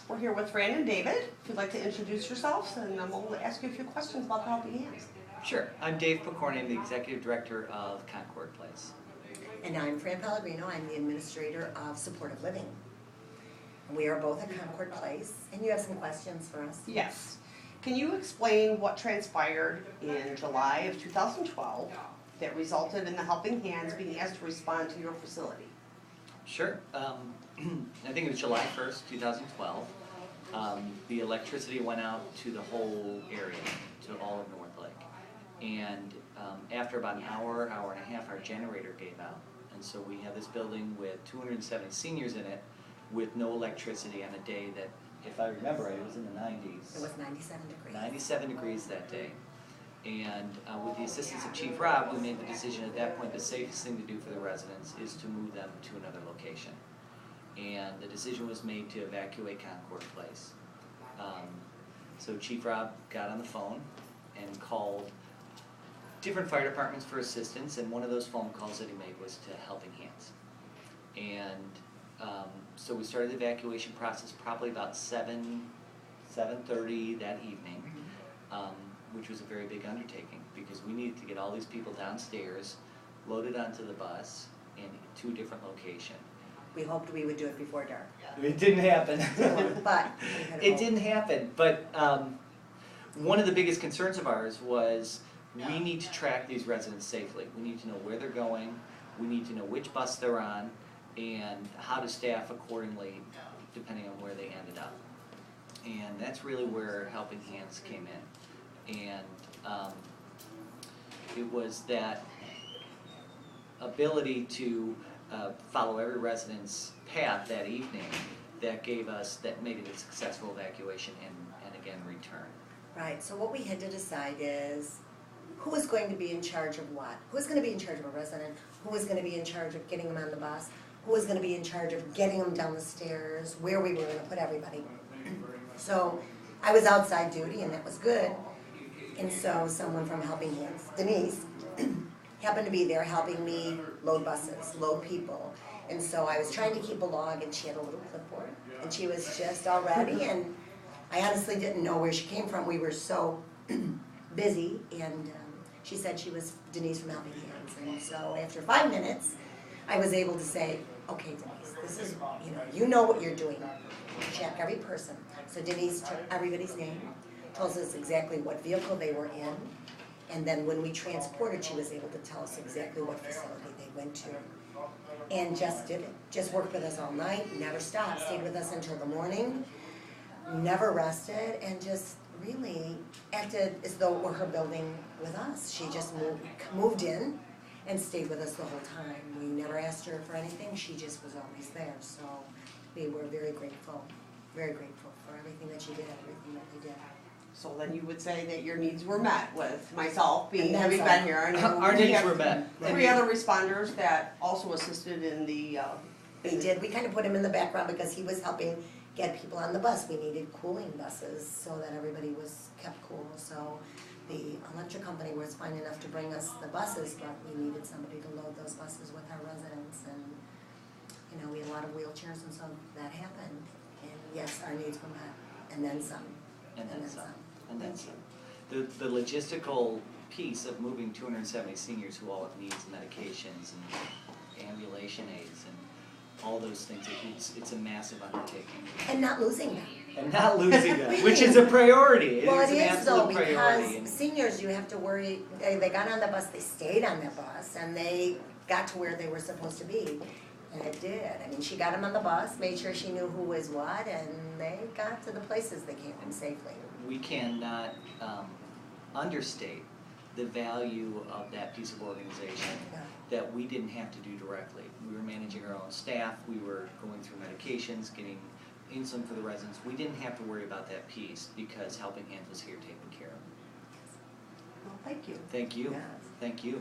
We're here with Fran and David. If you'd like to introduce yourselves, and then we'll ask you a few questions about the Helping Hands. Sure. I'm Dave Picorni. I'm the Executive Director of Concord Place. And I'm Fran Pellegrino. I'm the Administrator of Supportive Living. We are both at Concord Place, and you have some questions for us? Yes. Can you explain what transpired in July of 2012 that resulted in the Helping Hands being asked to respond to your facility? Sure. I think it was July 1st, 2012. The electricity went out to the whole area, to all of North Lake. And after about an hour, hour and a half, our generator gave out. And so we have this building with 270 seniors in it with no electricity on a day that, if I remember right, it was in the 90s. It was 97 degrees. 97 degrees that day. And with the assistance of Chief Rob, we made the decision at that point the safest thing to do for the residents is to move them to another location. And the decision was made to evacuate Concord Place. So Chief Rob got on the phone and called different fire departments for assistance, and one of those phone calls that he made was to Helping Hands. And so we started the evacuation process probably about 7:30 that evening, which was a very big undertaking because we needed to get all these people downstairs, loaded onto the bus, and to a different location. We hoped we would do it before dark. It didn't happen. But we had It hope. didn't happen, but one of the biggest concerns of ours was we need to track these residents safely. We need to know where they're going, we need to know which bus they're on, and how to staff accordingly depending on where they ended up. And that's really where Helping Hands came in. And it was that ability to follow every resident's path that evening that made it a successful evacuation and again return. Right, so what we had to decide is who is going to be in charge of what? Who is going to be in charge of a resident? Who is going to be in charge of getting them on the bus? Who is going to be in charge of getting them down the stairs? Where we were going to put everybody? So I was outside duty and that was good. And so someone from Helping Hands, Denise, happened to be there helping me load buses, load people. And so I was trying to keep a log and she had a little clipboard. And she was just all ready and I honestly didn't know where she came from. We were so busy and she said she was Denise from Helping Hands. And so after 5 minutes, I was able to say, okay Denise, this is, you know what you're doing. Check every person. So Denise took everybody's name, told us exactly what vehicle they were in, and then when we transported, she was able to tell us exactly what facility they went to. And just did it. Just worked with us all night, never stopped, stayed with us until the morning, never rested, and just really acted as though it were her building with us. She just moved in and stayed with us the whole time. We never asked her for anything, she just was always there. So we were very grateful for everything that she did, everything that they did. So then you would say that your needs were met with myself And then having some. been here. And Our we needs have were met. 3 other responders that also assisted in the. They did. We kind of put him in the background because he was helping get people on the bus. We needed cooling buses so that everybody was kept cool. So the electric company was fine enough to bring us the buses, but we needed somebody to load those buses with our residents. And we had a lot of wheelchairs, and so that happened. And yes, our needs were met, and then some. And then some. And then some. The logistical piece of moving 270 seniors who all have needs, medications and ambulation aids and all those things, it's a massive undertaking. And not losing them. And not losing them, which is a priority. Well, It's it an is though, absolute priority. because seniors, you have to worry, they got on the bus, they stayed on the bus, and they got to where they were supposed to be. And it did. I mean, she got them on the bus, made sure she knew who was what, and they got to the places they came from safely. We cannot understate the value of that piece of organization Yeah. that we didn't have to do directly. We were managing our own staff, we were going through medications, getting insulin for the residents. We didn't have to worry about that piece because Helping Hands was here taking care of it. Well, thank you. Thank you. Yes. Thank you.